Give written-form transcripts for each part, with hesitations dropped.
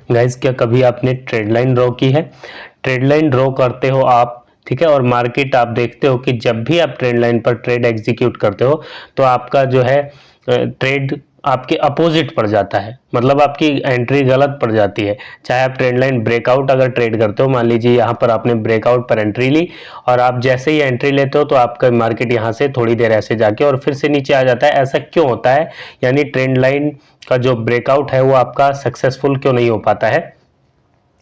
Guys, क्या कभी आपने ट्रेड लाइन ड्रॉ की है? ट्रेड लाइन ड्रॉ करते हो आप, ठीक है, और मार्केट आप देखते हो कि जब भी आप ट्रेड लाइन पर ट्रेड एग्जीक्यूट करते हो तो आपका जो है ट्रेड आपके अपोजिट पड़ जाता है, मतलब आपकी एंट्री गलत पड़ जाती है। चाहे आप ट्रेड लाइन ब्रेकआउट अगर ट्रेड करते हो, मान लीजिए यहाँ पर आपने ब्रेकआउट पर एंट्री ली और आप जैसे ही एंट्री लेते हो तो आपका मार्केट यहाँ से थोड़ी देर ऐसे जाके और फिर से नीचे आ जाता है। ऐसा क्यों होता है? यानी ट्रेंड लाइन का जो ब्रेकआउट है वो आपका सक्सेसफुल क्यों नहीं हो पाता है,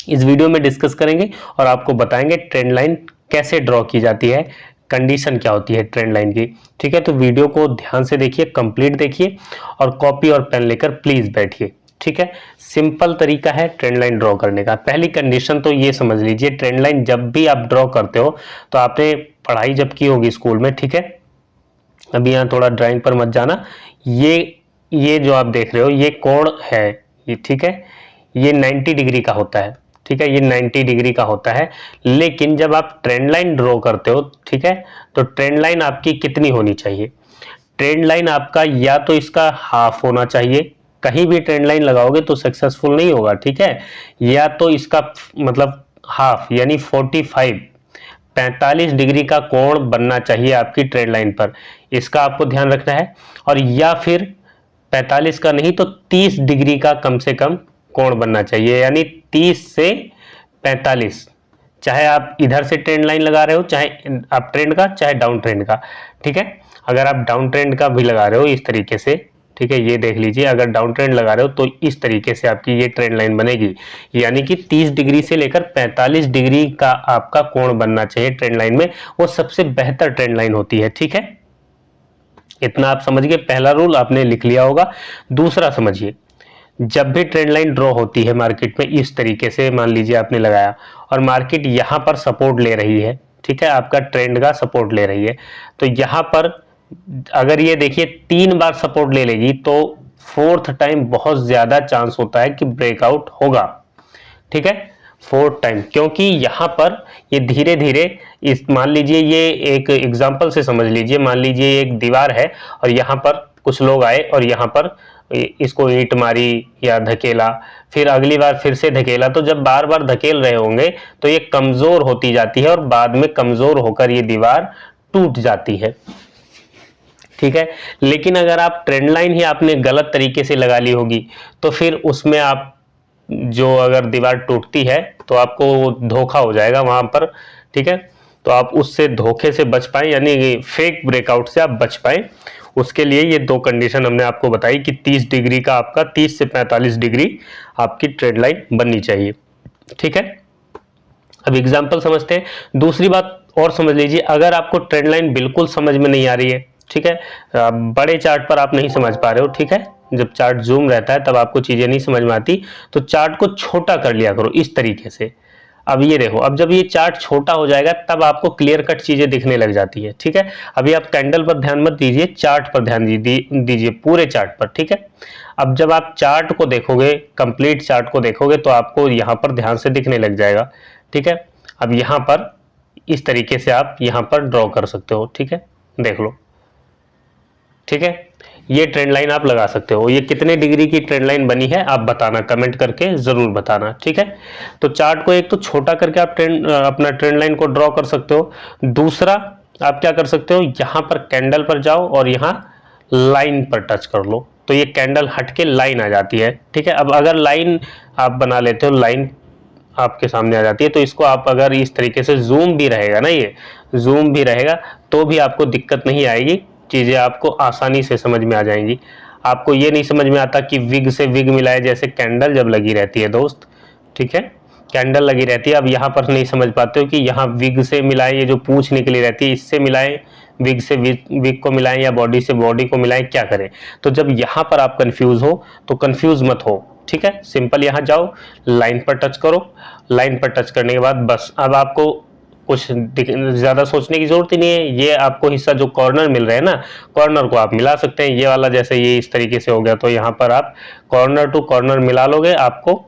इस वीडियो में डिस्कस करेंगे और आपको बताएंगे ट्रेंड लाइन कैसे ड्रॉ की जाती है, कंडीशन क्या होती है ट्रेंड लाइन की। ठीक है, तो वीडियो को ध्यान से देखिए, कंप्लीट देखिए और कॉपी और पेन लेकर प्लीज बैठिए। ठीक है, सिंपल तरीका है ट्रेंड लाइन ड्रॉ करने का। पहली कंडीशन तो ये समझ लीजिए, ट्रेंड लाइन जब भी आप ड्रॉ करते हो तो आपने पढ़ाई जब की होगी स्कूल में, ठीक है, अभी यहाँ थोड़ा ड्राइंग पर मत जाना, ये जो आप देख रहे हो ये कोण है, ये ठीक है, ये 90 डिग्री का होता है। ठीक है, ये 90 डिग्री का होता है। लेकिन जब आप ट्रेंड लाइन ड्रॉ करते हो, ठीक है, तो ट्रेंड लाइन आपकी कितनी होनी चाहिए? ट्रेंड लाइन आपका या तो इसका हाफ होना चाहिए, कहीं भी ट्रेंड लाइन लगाओगे तो सक्सेसफुल नहीं होगा, ठीक है, या तो इसका मतलब हाफ यानी 45 डिग्री का कोण बनना चाहिए आपकी ट्रेंड लाइन पर, इसका आपको ध्यान रखना है। और या फिर 45 का नहीं तो 30 डिग्री का कम से कम कोण बनना चाहिए, यानी 30 से 45, चाहे आप इधर से ट्रेंड लाइन लगा रहे हो, चाहे आप ट्रेंड का, चाहे डाउन ट्रेंड का। ठीक है, अगर आप डाउन ट्रेंड का भी लगा रहे हो इस तरीके से, ठीक है, ये देख लीजिए, अगर डाउन ट्रेंड लगा रहे हो तो इस तरीके से आपकी ये ट्रेंड लाइन बनेगी, यानी कि 30 डिग्री से लेकर 45 डिग्री का आपका कोण बनना चाहिए ट्रेंड लाइन में, वो सबसे बेहतर ट्रेंड लाइन होती है। ठीक है, इतना आप समझ गए, पहला रूल आपने लिख लिया होगा। दूसरा समझिए, जब भी ट्रेंड लाइन ड्रॉ होती है मार्केट में इस तरीके से, मान लीजिए आपने लगाया और मार्केट यहां पर सपोर्ट ले रही है, ठीक है, आपका ट्रेंड का सपोर्ट ले रही है, तो यहां पर अगर ये देखिए 3 बार सपोर्ट ले लेगी तो फोर्थ टाइम बहुत ज्यादा चांस होता है कि ब्रेकआउट होगा। ठीक है, फोर्थ टाइम, क्योंकि यहां पर ये धीरे धीरे इस, मान लीजिए ये एक एग्जांपल से समझ लीजिए, मान लीजिए एक दीवार है और यहां पर कुछ लोग आए और यहां पर इसको ईंट मारी या धकेला, फिर अगली बार फिर से धकेला, तो जब बार बार धकेल रहे होंगे तो ये कमजोर होती जाती है और बाद में कमजोर होकर ये दीवार टूट जाती है। ठीक है, लेकिन अगर आप ट्रेंड लाइन ही आपने गलत तरीके से लगा ली होगी तो फिर उसमें आप जो अगर दीवार टूटती है तो आपको धोखा हो जाएगा वहां पर। ठीक है, तो आप उससे धोखे से बच पाए, यानी फेक ब्रेकआउट से आप बच पाए, उसके लिए ये 2 कंडीशन हमने आपको बताई कि 30 डिग्री का आपका 30 से 45 डिग्री आपकी ट्रेड लाइन बननी चाहिए। ठीक है, अब एग्जांपल समझते हैं। दूसरी बात और समझ लीजिए, अगर आपको ट्रेंड लाइन बिल्कुल समझ में नहीं आ रही है, ठीक है, बड़े चार्ट पर आप नहीं समझ पा रहे हो, ठीक है, जब चार्ट जूम रहता है तब आपको चीजें नहीं समझ में आती, तो चार्ट को छोटा कर लिया करो इस तरीके से। अब ये देखो, अब जब ये चार्ट छोटा हो जाएगा तब आपको क्लियर कट चीजें दिखने लग जाती है। ठीक है, अभी आप कैंडल पर ध्यान मत दीजिए, चार्ट पर ध्यान दीजिए, पूरे चार्ट पर। ठीक है, अब जब आप चार्ट को देखोगे, कंप्लीट चार्ट को देखोगे तो आपको यहाँ पर ध्यान से दिखने लग जाएगा। ठीक है, अब यहाँ पर इस तरीके से आप यहाँ पर ड्रॉ कर सकते हो। ठीक है, देख लो। ठीक है, ये ट्रेंड लाइन आप लगा सकते हो। ये कितने डिग्री की ट्रेंड लाइन बनी है आप बताना, कमेंट करके जरूर बताना। ठीक है, तो चार्ट को एक तो छोटा करके आप अपना ट्रेंड लाइन को ड्रॉ कर सकते हो। दूसरा आप क्या कर सकते हो, यहां पर कैंडल पर जाओ और यहां लाइन पर टच कर लो, तो ये कैंडल हट के लाइन आ जाती है। ठीक है, अब अगर लाइन आप बना लेते हो, लाइन आपके सामने आ जाती है, तो इसको आप अगर इस तरीके से जूम भी रहेगा ना, ये जूम भी रहेगा तो भी आपको दिक्कत नहीं आएगी, चीजें आपको आसानी से समझ में आ जाएंगी। आपको ये नहीं समझ में आता कि विग से विग मिलाए, जैसे कैंडल जब लगी रहती है दोस्त, ठीक है, कैंडल लगी रहती है, अब यहाँ पर नहीं समझ पाते हो कि यहाँ विग से मिलाएं, ये जो पूंछ निकली रहती है इससे मिलाएं, विग से विग को मिलाएं या बॉडी से बॉडी को मिलाएं, क्या करें? तो जब यहाँ पर आप कंफ्यूज हो तो कंफ्यूज मत हो। ठीक है, सिंपल यहाँ जाओ, लाइन पर टच करो, लाइन पर टच करने के बाद बस अब आपको कुछ ज्यादा सोचने की जरूरत ही नहीं है। ये आपको हिस्सा जो कॉर्नर मिल रहे हैं ना, कॉर्नर को आप मिला सकते हैं, ये वाला जैसे ये इस तरीके से हो गया, तो यहाँ पर आप कॉर्नर टू कॉर्नर मिला लोगे, आपको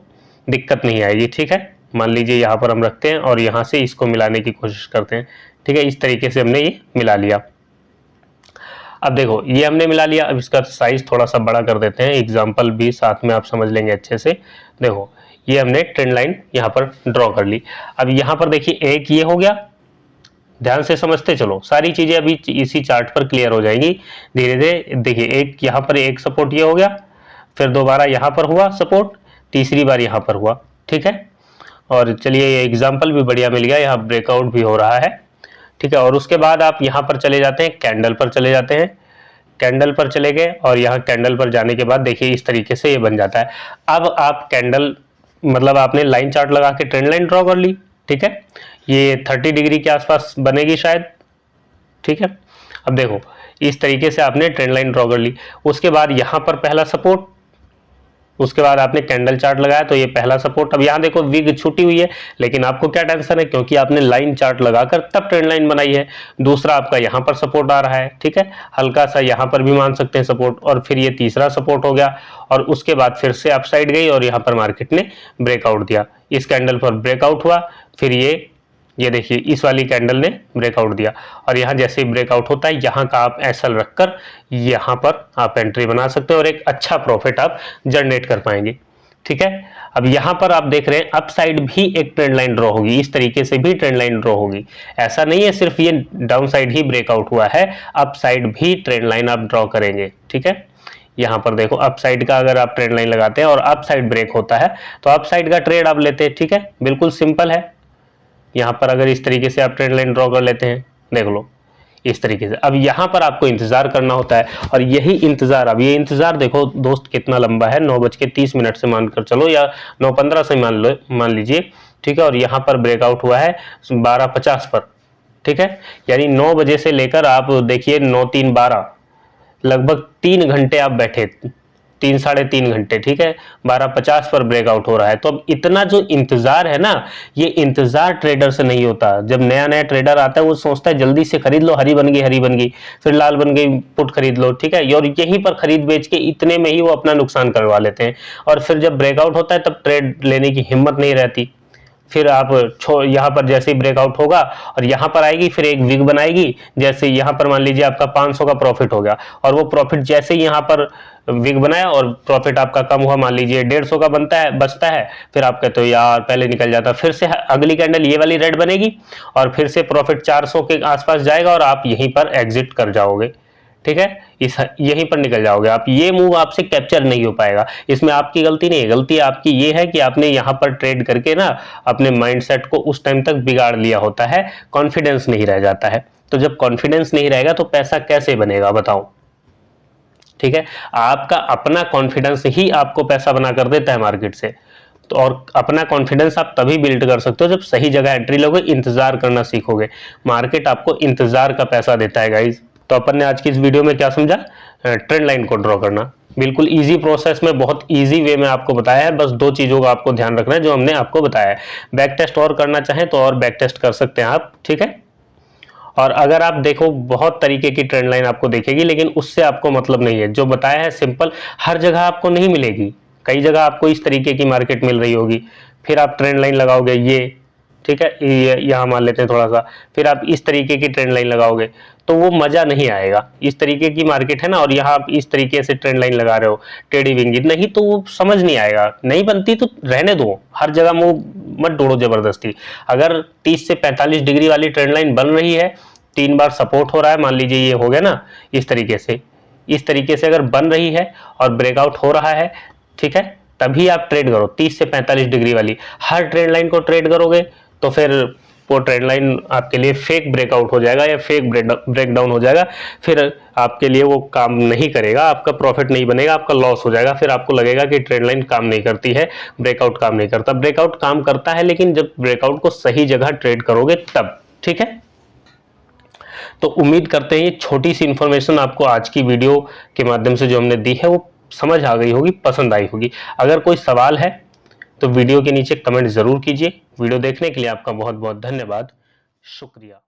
दिक्कत नहीं आएगी। ठीक है, मान लीजिए यहाँ पर हम रखते हैं और यहाँ से इसको मिलाने की कोशिश करते हैं। ठीक है, इस तरीके से हमने ये मिला लिया। अब देखो, ये हमने मिला लिया, अब इसका साइज थोड़ा सा बड़ा कर देते हैं, एग्जाम्पल भी साथ में आप समझ लेंगे अच्छे से। देखो, ये हमने ट्रेंड लाइन यहाँ पर ड्रॉ कर ली। अब यहाँ पर देखिए एक ये हो गया, ध्यान से समझते चलो, सारी चीजें अभी इसी चार्ट पर क्लियर हो जाएंगी धीरे धीरे। देखिए एक यहाँ पर एक सपोर्ट ये हो गया, फिर दोबारा यहाँ पर हुआ सपोर्ट, तीसरी बार यहाँ पर हुआ, ठीक है। और चलिए ये एग्जाम्पल भी बढ़िया मिल गया, यहाँ ब्रेकआउट भी हो रहा है, ठीक है। और उसके बाद आप यहाँ पर चले जाते हैं, कैंडल पर चले जाते हैं, कैंडल पर चले गए और यहाँ कैंडल पर जाने के बाद देखिए इस तरीके से ये बन जाता है। अब आप कैंडल मतलब आपने लाइन चार्ट लगा के ट्रेंड लाइन ड्रॉ कर ली, ठीक है। ये 30 डिग्री के आसपास बनेगी शायद, ठीक है। अब देखो इस तरीके से आपने ट्रेंड लाइन ड्रॉ कर ली। उसके बाद यहाँ पर पहला सपोर्ट, उसके बाद आपने कैंडल चार्ट लगाया तो ये पहला सपोर्ट। अब यहाँ देखो विग छूटी हुई है, लेकिन आपको क्या टेंशन है, क्योंकि आपने लाइन चार्ट लगाकर तब ट्रेंड लाइन बनाई है। दूसरा आपका यहाँ पर सपोर्ट आ रहा है, ठीक है, हल्का सा यहाँ पर भी मान सकते हैं सपोर्ट, और फिर ये तीसरा सपोर्ट हो गया। और उसके बाद फिर से अपसाइड गई और यहाँ पर मार्केट ने ब्रेकआउट दिया, इस कैंडल पर ब्रेकआउट हुआ, फिर ये देखिए इस वाली कैंडल ने ब्रेकआउट दिया। और यहाँ जैसे ही ब्रेकआउट होता है यहाँ का आप एसएल रखकर यहाँ पर आप एंट्री बना सकते हो और एक अच्छा प्रॉफिट आप जनरेट कर पाएंगे, ठीक है। अब यहाँ पर आप देख रहे हैं अप साइड भी एक ट्रेंड लाइन ड्रॉ होगी, इस तरीके से भी ट्रेंड लाइन ड्रॉ होगी। ऐसा नहीं है सिर्फ ये डाउन साइड ही ब्रेकआउट हुआ है, अप साइड भी ट्रेंड लाइन आप ड्रॉ करेंगे, ठीक है। यहाँ पर देखो अप साइड का अगर आप ट्रेंड लाइन लगाते हैं और अप साइड ब्रेक होता है तो अप साइड का ट्रेड आप लेते हैं, ठीक है, बिल्कुल सिंपल है। यहाँ पर अगर इस तरीके से आप ट्रेंड लाइन ड्रॉ कर लेते हैं, देख लो इस तरीके से। अब यहाँ पर आपको इंतजार करना होता है और यही इंतजार, अब ये इंतजार देखो दोस्त कितना लंबा है, 9:30 से मानकर चलो या 9:15 से मान लीजिए, ठीक है। और यहाँ पर ब्रेकआउट हुआ है 12:50 पर, ठीक है, यानी 9 बजे से लेकर आप देखिए 9, 3, 12 लगभग 3 घंटे आप बैठे, 3 साढ़े 3 घंटे, ठीक है, 12:50 पर ब्रेकआउट हो रहा है। तो अब इतना जो इंतजार है ना, ये इंतजार ट्रेडर से नहीं होता। जब नया नया ट्रेडर आता है वो सोचता है जल्दी से खरीद लो, हरी बन गई, फिर लाल बन गई, पुट खरीद लो, ठीक है, और यहीं पर खरीद बेच के इतने में ही वो अपना नुकसान करवा लेते हैं। और फिर जब ब्रेकआउट होता है तब ट्रेड लेने की हिम्मत नहीं रहती। फिर आप यहाँ पर जैसे ही ब्रेकआउट होगा और यहाँ पर आएगी, फिर एक विग बनाएगी, जैसे यहाँ पर मान लीजिए आपका 500 का प्रॉफिट हो गया और वो प्रॉफिट जैसे ही यहाँ पर विग बनाया और प्रॉफिट आपका कम हुआ, मान लीजिए 150 का बचता है, फिर आप कहते हो यार पहले निकल जाता, फिर से अगली कैंडल ये वाली रेड बनेगी और फिर से प्रॉफिट 400 के आसपास जाएगा और आप यहीं पर एग्जिट कर जाओगे, ठीक है, यहीं पर निकल जाओगे आप। ये मूव आपसे कैप्चर नहीं हो पाएगा, इसमें आपकी गलती नहीं है, गलती आपकी ये है कि आपने यहाँ पर ट्रेड करके ना अपने माइंडसेट को उस टाइम तक बिगाड़ लिया होता है, कॉन्फिडेंस नहीं रह जाता है। तो जब कॉन्फिडेंस नहीं रहेगा तो पैसा कैसे बनेगा बताओ, ठीक है। आपका अपना कॉन्फिडेंस ही आपको पैसा बना कर देता है मार्केट से। तो और अपना कॉन्फिडेंस आप तभी बिल्ड कर सकते हो जब सही जगह एंट्री लोगे, इंतजार करना सीखोगे। मार्केट आपको इंतजार का पैसा देता है गाइज। तो अपन ने आज की इस वीडियो में क्या समझा, ट्रेंड लाइन को ड्रॉ करना बिल्कुल इजी प्रोसेस में, बहुत इजी वे में आपको बताया है। बस 2 चीजों का आपको ध्यान रखना है जो हमने आपको बताया है। बैक टेस्ट और करना चाहें तो और बैक टेस्ट कर सकते हैं आप, ठीक है। और अगर आप देखो बहुत तरीके की ट्रेंड लाइन आपको देखेगी, लेकिन उससे आपको मतलब नहीं है। जो बताया है सिंपल, हर जगह आपको नहीं मिलेगी, कई जगह आपको इस तरीके की मार्केट मिल रही होगी, फिर आप ट्रेंड लाइन लगाओगे ये, ठीक है, यहाँ मान लेते हैं थोड़ा सा, फिर आप इस तरीके की ट्रेंड लाइन लगाओगे तो वो मजा नहीं आएगा। इस तरीके की मार्केट है ना, और यहाँ आप इस तरीके से ट्रेंड लाइन लगा रहे हो टेढ़ी विंगी, नहीं तो वो समझ नहीं आएगा। नहीं बनती तो रहने दो, हर जगह मुंह मत डोड़ो जबरदस्ती। अगर 30 से 45 डिग्री वाली ट्रेंड लाइन बन रही है, 3 बार सपोर्ट हो रहा है, मान लीजिए ये हो गया ना, इस तरीके से अगर बन रही है और ब्रेकआउट हो रहा है, ठीक है, तभी आप ट्रेड करो। 30 से 45 डिग्री वाली हर ट्रेंड लाइन को ट्रेड करोगे तो फिर वो ट्रेंड लाइन आपके लिए फेक ब्रेकआउट हो जाएगा या फेक ब्रेकडाउन हो जाएगा, फिर आपके लिए वो काम नहीं करेगा, आपका प्रॉफिट नहीं बनेगा, आपका लॉस हो जाएगा। फिर आपको लगेगा कि ट्रेंड लाइन काम नहीं करती है, ब्रेकआउट काम नहीं करता। ब्रेकआउट काम करता है, लेकिन जब ब्रेकआउट को सही जगह ट्रेड करोगे तब, ठीक है। तो उम्मीद करते हैं ये छोटी सी इंफॉर्मेशन आपको आज की वीडियो के माध्यम से जो हमने दी है वो समझ आ गई होगी, पसंद आई होगी। अगर कोई सवाल है तो वीडियो के नीचे कमेंट जरूर कीजिए। वीडियो देखने के लिए आपका बहुत बहुत धन्यवाद, शुक्रिया।